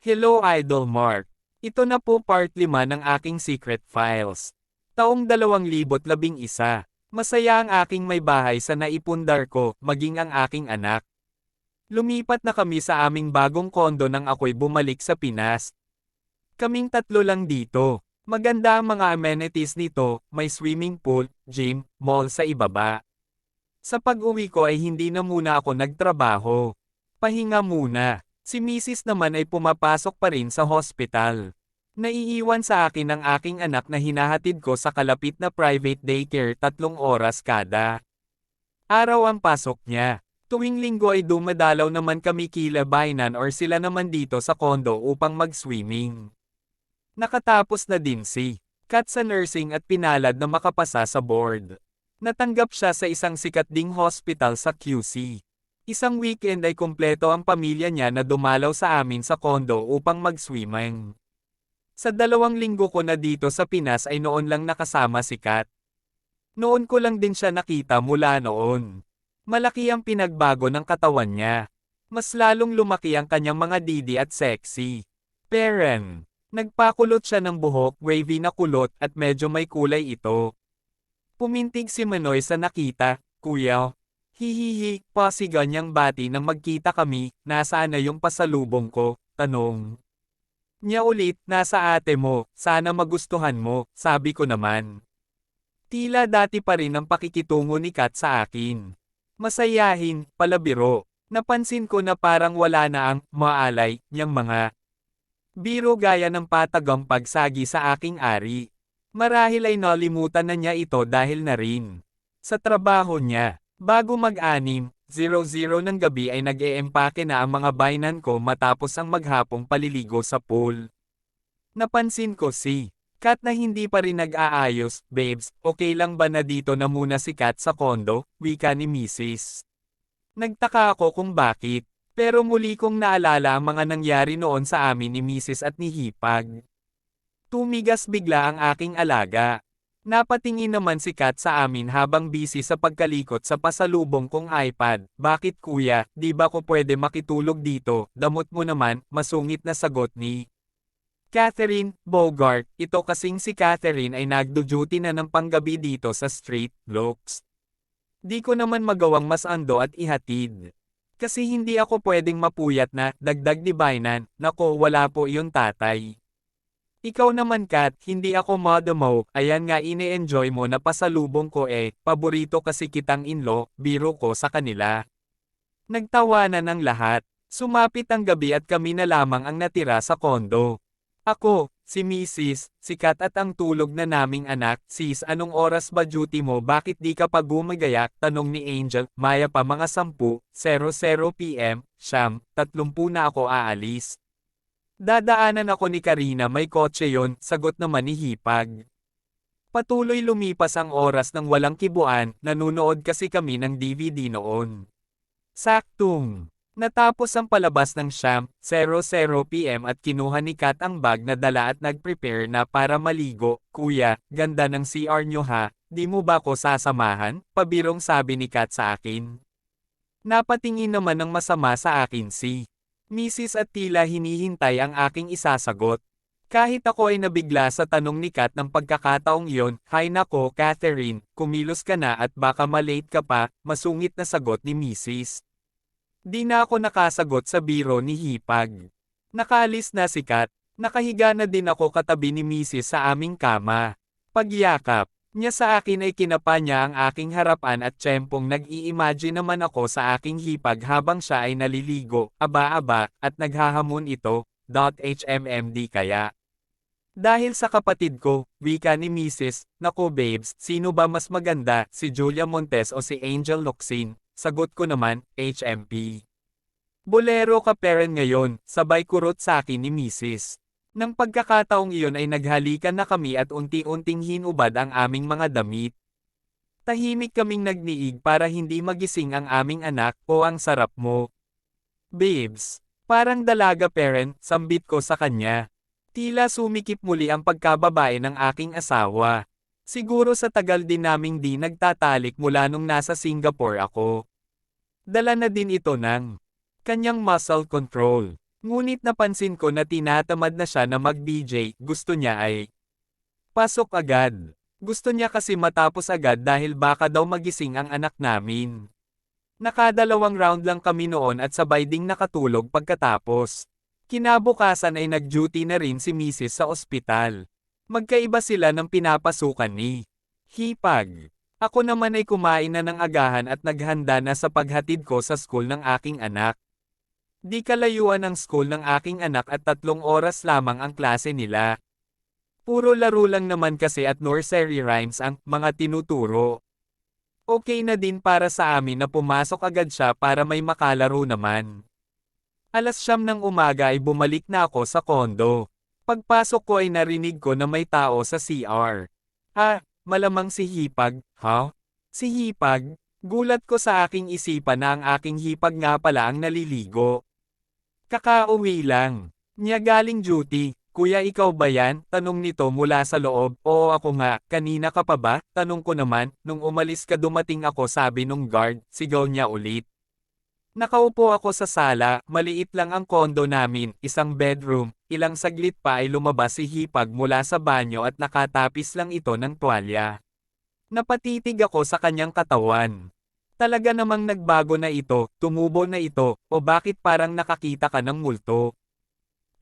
Hello Idol Mark. Ito na po part 5 ng aking secret files. Taong 2011, masaya ang aking may bahay sa naipundar ko, maging ang aking anak. Lumipat na kami sa aming bagong kondo nang ako'y bumalik sa Pinas. Kaming tatlo lang dito. Maganda ang mga amenities nito, may swimming pool, gym, mall sa ibaba. Sa pag-uwi ko ay hindi na muna ako nagtrabaho. Pahinga muna. Si Mrs. naman ay pumapasok pa rin sa hospital. Naiiwan sa akin ang aking anak na hinahatid ko sa kalapit na private daycare 3 oras kada araw ang pasok niya. Tuwing linggo ay dumadalaw naman kami kila Bainan or sila naman dito sa kondo upang mag-swimming. Nakatapos na din si Kat sa nursing at pinalad na makapasa sa board. Natanggap siya sa isang sikat ding hospital sa QC. Isang weekend ay kumpleto ang pamilya niya na dumalaw sa amin sa kondo upang mag-swimming. Sa 2 linggo ko na dito sa Pinas ay noon lang nakasama si Kat. Noon ko lang din siya nakita mula noon. Malaki ang pinagbago ng katawan niya. Mas lalong lumaki ang kanyang mga didi at sexy. Peren. Nagpakulot siya ng buhok, wavy na kulot at medyo may kulay ito. Pumintig si Manoy sa nakita, "Kuya, hihihi," pa si ganyang bati nang magkita kami, "Nasaan na yung pasalubong ko?" Tanong niya ulit, "Nasa ate mo, sana magustuhan mo," sabi ko naman. Tila dati pa rin ang pakikitungo ni Kat sa akin. Masayahin, palabiro. Napansin ko na parang wala na ang maalay niyang mga biro gaya ng patagang pagsagi sa aking ari. Marahil ay nalimutan na niya ito dahil na rin sa trabaho niya. Bago mag-6:00 ng gabi ay nag-eempake na ang mga Bainan ko matapos ang maghapong paliligo sa pool. Napansin ko si Kat na hindi pa rin nag-aayos. "Babes, okay lang ba na dito na muna si Kat sa kondo?" Wika ni Mrs. Nagtaka ako kung bakit. Pero muli kong naalala ang mga nangyari noon sa amin ni Mrs. at ni Hipag. Tumigas bigla ang aking alaga. Napatingin naman si Kat sa amin habang busy sa pagkalikot sa pasalubong kong iPad. "Bakit kuya, di ba ko pwede makitulog dito?" "Damot mo naman," masungit na sagot ni Catherine Bogart. Ito kasing si Catherine ay nagdo-duty na ng panggabi dito sa Street Looks. Di ko naman magawang mas ando at ihatid. Kasi hindi ako pwedeng mapuyat na, dagdag ni Bainan, "Nako, wala po yun tatay." "Ikaw naman Kat, hindi ako madamo, ayan nga ine-enjoy mo na pasalubong ko paborito kasi kitang in-law," biro ko sa kanila. Nagtawanan ng lahat. Sumapit ang gabi at kami na lamang ang natira sa kondo. Ako, si Mrs., si Kat at ang tulog na naming anak. "Sis, anong oras ba duty mo? Bakit di ka pa gumagayak?" tanong ni Angel. "Maya pa mga 10:00 PM, siyam, 30 na ako aalis." "Dadaanan ako ni Karina, may kotse yon," sagot naman ni Hipag. Patuloy lumipas ang oras ng walang kibuan, nanunood kasi kami ng DVD noon. Saktong natapos ang palabas ng 10:00 PM at kinuha ni Kat ang bag na dala at nag-prepare na para maligo. "Kuya, ganda ng CR nyo ha, di mo ba ko sasamahan?" pabirong sabi ni Kat sa akin. Napatingin naman ng masama sa akin si Mrs. at tila hinihintay ang aking isasagot. Kahit ako ay nabigla sa tanong ni Kat ng pagkakataong iyon, "Hay nako Catherine, kumilos ka na at baka malate ka pa," masungit na sagot ni Mrs. Di na ako nakasagot sa biro ni Hipag. Nakaalis na si Kat. Nakahiga na din ako katabi ni Mrs. sa aming kama. Pagyakap niya sa akin ay kinapa niya ang aking harapan at tiyempong nag-i-imagine naman ako sa aking hipag habang siya ay naliligo, aba-aba, at naghahamon ito, "HMMD kaya?" Dahil sa kapatid ko, wika ni Mrs., "Nako babes, sino ba mas maganda, si Julia Montes o si Angel Locsin?" Sagot ko naman, "HMP." "Bolero ka peren ngayon," sabay kurot sa akin ni Mrs. Nang pagkakataong iyon ay naghalikan na kami at unti-unting hinubad ang aming mga damit. Tahimik kaming nagniig para hindi magising ang aming anak. "O ang sarap mo, babes. Parang dalaga peren," sambit ko sa kanya. Tila sumikip muli ang pagkababae ng aking asawa. Siguro sa tagal din naming di nagtatalik mula nung nasa Singapore ako. Dala na din ito ng kanyang muscle control. Ngunit napansin ko na tinatamad na siya na mag-DJ, gusto niya ay pasok agad. Gusto niya kasi matapos agad dahil baka daw magising ang anak namin. Nakadalawang round lang kami noon at sabay ding nakatulog pagkatapos. Kinabukasan ay nag-duty na rin si Mrs. sa ospital. Magkaiba sila ng pinapasukan ni Hipag. Ako naman ay kumain na ng agahan at naghanda na sa paghatid ko sa school ng aking anak. Di kalayuan ang school ng aking anak at 3 oras lamang ang klase nila. Puro laro lang naman kasi at nursery rhymes ang mga tinuturo. Okay na din para sa amin na pumasok agad siya para may makalaro naman. 9:00 ng umaga ay bumalik na ako sa kondo. Pagpasok ko ay narinig ko na may tao sa CR. Malamang si Hipag, ha? Si Hipag? Gulat ko sa aking isipan na ang aking hipag nga pala ang naliligo. Kakauwi lang. Niya galing duty. Kuya ikaw ba yan? Tanong nito mula sa loob. Oo ako nga, kanina ka pa ba? Tanong ko naman, nung umalis ka dumating ako sabi nung guard, sigaw niya ulit. Nakaupo ako sa sala, maliit lang ang kondo namin, isang bedroom, ilang saglit pa ay lumabas si Hipag mula sa banyo at nakatapis lang ito ng tuwalya. Napatitig ako sa kanyang katawan. Talaga namang nagbago na ito, tumubo na ito, o bakit parang nakakita ka ng multo?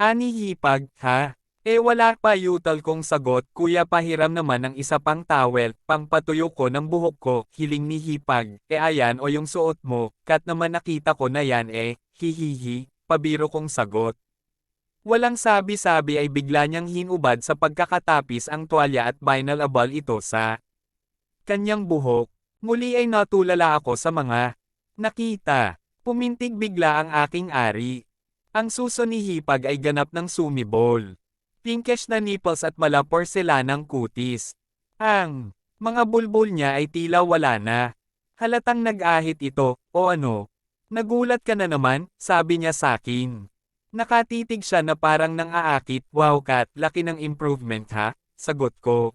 Ani Hipag, ha? Wala pa yutal kong sagot, kuya pahiram naman ng isa pang towel, pangpatuyo ko ng buhok ko, hiling ni Hipag, ayan o yung suot mo, kat naman nakita ko na yan hihihi, pabiro kong sagot. Walang sabi-sabi ay bigla niyang hinubad sa pagkakatapis ang tuwalya at binalabal ito sa kanyang buhok. Muli ay natulala ako sa mga nakita. Pumintig bigla ang aking ari. Ang suso ni Hipag ay ganap ng sumibol. Pinkish na nipples at mala porselanang kutis. Ang mga bulbul niya ay tila wala na. Halatang nag-ahit ito, o ano? Nagulat ka na naman, sabi niya sakin. Nakatitig siya na parang nang-aakit, wow Kat, laki ng improvement ha? Sagot ko.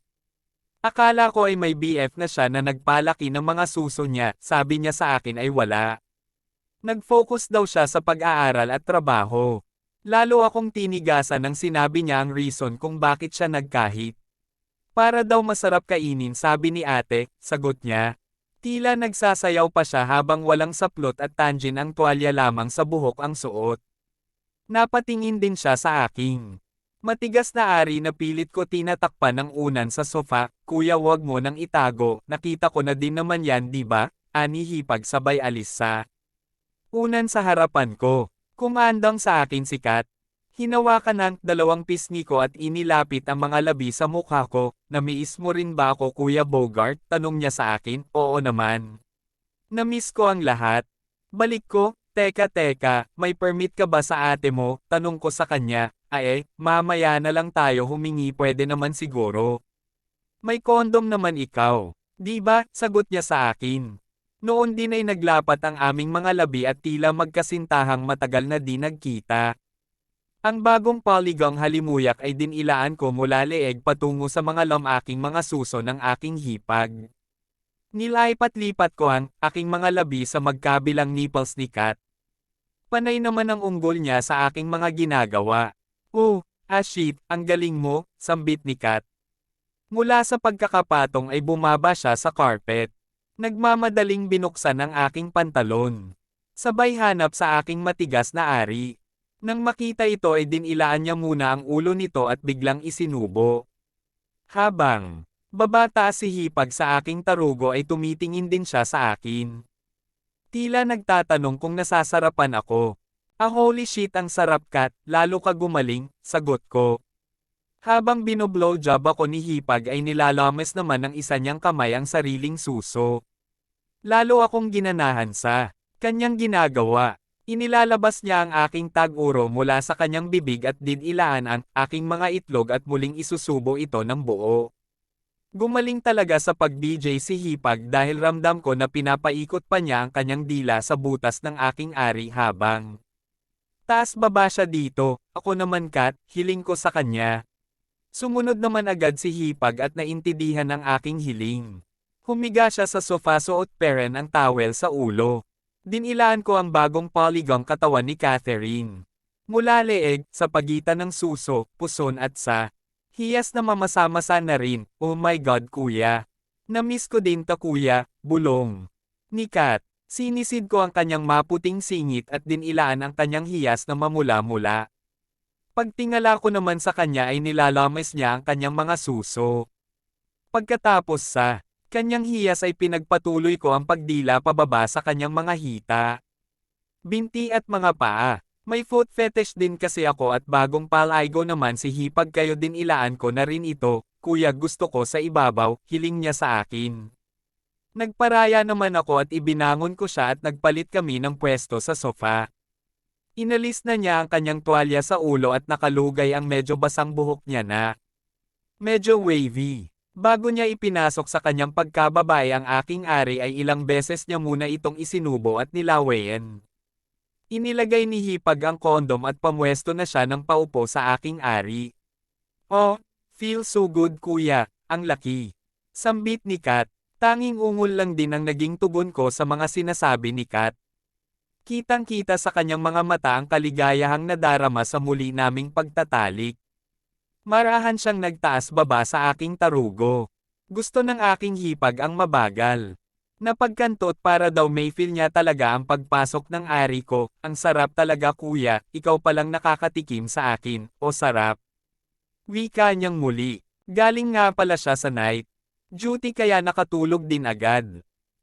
Akala ko ay may BF na siya na nagpalaki ng mga suso niya, sabi niya sa akin ay wala. Nag-focus daw siya sa pag-aaral at trabaho. Lalo akong tinigasan nang sinabi niya ang reason kung bakit siya nagkahit. Para daw masarap kainin sabi ni ate, sagot niya. Tila nagsasayaw pa siya habang walang saplot at tangin ang tuwalya lamang sa buhok ang suot. Napatingin din siya sa aking matigas na ari na pilit ko tinatakpan ng unan sa sofa, kuya wag mo nang itago, nakita ko na din naman yan di ba? Ani Hipag sabay alis sa unan sa harapan ko. Kumandang sa akin si Kat. Hinawakan ng 2 pisngi ko at inilapit ang mga labi sa mukha ko. Namiss mo rin ba ako Kuya Bogart? Tanong niya sa akin. Oo naman. Namiss ko ang lahat. Balik ko, teka, may permit ka ba sa ate mo? Tanong ko sa kanya. Mamaya na lang tayo humingi pwede naman siguro. May kondom naman ikaw. Di ba? Sagot niya sa akin. Noon din ay naglapat ang aming mga labi at tila magkasintahang matagal na di nagkita. Ang bagong polygon halimuyak ay dinilaan ko mula leeg patungo sa mga aking mga suso ng aking hipag. Nilipat-lipat ko ang aking mga labi sa magkabilang nipples ni Kat. Panay naman ang unggol niya sa aking mga ginagawa. Shit, ang galing mo, sambit ni Kat. Mula sa pagkakapatong ay bumaba siya sa carpet. Nagmamadaling binuksan ang aking pantalon. Sabay hanap sa aking matigas na ari. Nang makita ito ay dinilaan niya muna ang ulo nito at biglang isinubo. Habang babataas si Hipag sa aking tarugo ay tumitingin din siya sa akin. Tila nagtatanong kung nasasarapan ako. Holy shit ang sarap Kat, lalo ka gumaling, sagot ko. Habang binoblowjob ako ni Hipag ay nilalames naman ng isa niyang kamay ang sariling suso. Lalo akong ginanahan sa kanyang ginagawa. Inilalabas niya ang aking tag-uro mula sa kanyang bibig at dinilaan ang aking mga itlog at muling isusubo ito ng buo. Gumaling talaga sa pag-DJ si Hipag dahil ramdam ko na pinapaikot pa niya ang kanyang dila sa butas ng aking ari habang taas-baba siya dito. Ako naman Kat, hiling ko sa kanya. Sumunod naman agad si Hipag at naintindihan ang aking hiling. Humiga siya sa sofa suot peren ang towel sa ulo. Dinilaan ko ang bagong polygon katawan ni Catherine. Mula leeg, sa pagitan ng suso, puson at sa hiyas na mamasa-masa na rin, oh my God kuya. Namiss ko din ta kuya, bulong. Ni Kat, sinisid ko ang kanyang maputing singit at dinilaan ang kanyang hiyas na mamula-mula. Pagtingala ko naman sa kanya ay nilalames niya ang kanyang mga suso. Pagkatapos sa kanyang hiyas ay pinagpatuloy ko ang pagdila pababa sa kanyang mga hita, binti at mga paa. May foot fetish din kasi ako at bagong palaygo naman si Hipag kayo din ilaan ko na rin ito, kuya gusto ko sa ibabaw, hiling niya sa akin. Nagparaya naman ako at ibinangon ko siya at nagpalit kami ng pwesto sa sofa. Inalis na niya ang kanyang tuwalya sa ulo at nakalugay ang medyo basang buhok niya na medyo wavy. Bago niya ipinasok sa kanyang pagkababae ang aking ari ay ilang beses niya muna itong isinubo at nilawayan. Inilagay ni Hipag ang kondom at pamwesto na siya ng paupo sa aking ari. Oh, feel so good kuya, ang laki. Sambit ni Kat, tanging ungol lang din ang naging tugon ko sa mga sinasabi ni Kat. Kitang-kita sa kanyang mga mata ang kaligayahang nadarama sa muli naming pagtatalik. Marahan siyang nagtaas-baba sa aking tarugo. Gusto ng aking Hipag ang mabagal. Napagkantot para daw may feel niya talaga ang pagpasok ng ari ko, ang sarap talaga kuya, ikaw palang nakakatikim sa akin, o sarap. Wika niyang muli. Galing nga pala siya sa night duty kaya nakatulog din agad.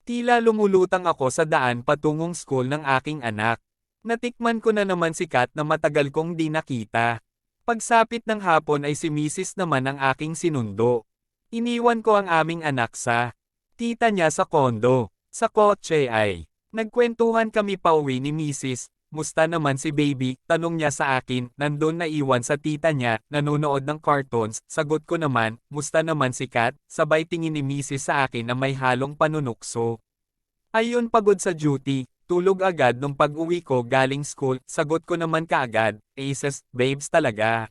Tila lumulutang ako sa daan patungong school ng aking anak. Natikman ko na naman si Kat na matagal kong di nakita. Pagsapit ng hapon ay si Mrs. naman ang aking sinundo. Iniwan ko ang aming anak sa tita niya sa kondo. Sa kotse ay nagkwentuhan kami pauwi ni Mrs. Musta naman si baby? Tanong niya sa akin, nandun na iwan sa tita niya, nanonood ng cartoons. Sagot ko naman, musta naman si Kat? Sabay tingin ni Mrs. sa akin na may halong panunukso. Ayun pagod sa duty, tulog agad nung pag-uwi ko galing school. Sagot ko naman kaagad, aces, babes talaga.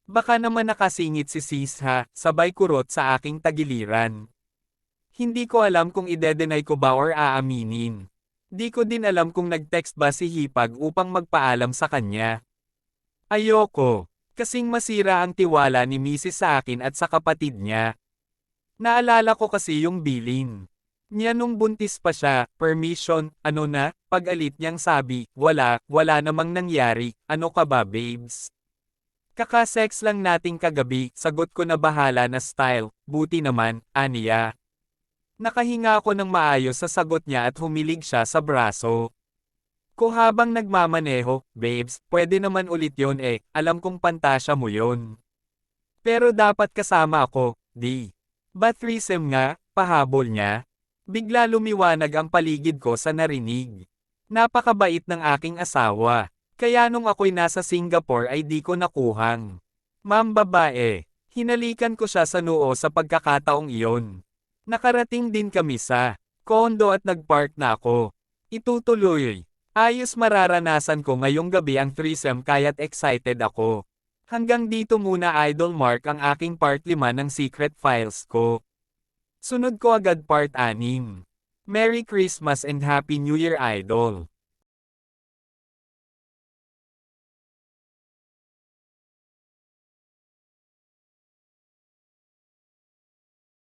Baka naman nakasingit si sis ha, sabay kurot sa aking tagiliran. Hindi ko alam kung ide-deny ko ba or aaminin. Di ko din alam kung nag-text ba si Hipag upang magpaalam sa kanya. Ayoko, kasing masira ang tiwala ni Mrs. sa akin at sa kapatid niya. Naalala ko kasi yung bilin niya nung buntis pa siya, permission, ano na, pag-alit niyang sabi, wala namang nangyari, ano ka ba babes? Kaka-sex lang nating kagabi, sagot ko na bahala na style, buti naman, aniya. Nakahinga ako ng maayos sa sagot niya at humilig siya sa braso ko habang nagmamaneho, babes, pwede naman ulit yon alam kong pantasya mo yon. Pero dapat kasama ako, di ba threesome nga, pahabol niya? Bigla lumiwanag ang paligid ko sa narinig. Napakabait ng aking asawa, kaya nung ako'y nasa Singapore ay di ko nakuhang ma'am babae. Hinalikan ko siya sa noo sa pagkakataong iyon. Nakarating din kami sa kondo at nagpark na ako. Itutuloy. Ayos mararanasan ko ngayong gabi ang threesome kaya't excited ako. Hanggang dito muna Idol Mark ang aking part 5 ng Secret Files ko. Sunod ko agad part 6. Merry Christmas and Happy New Year Idol!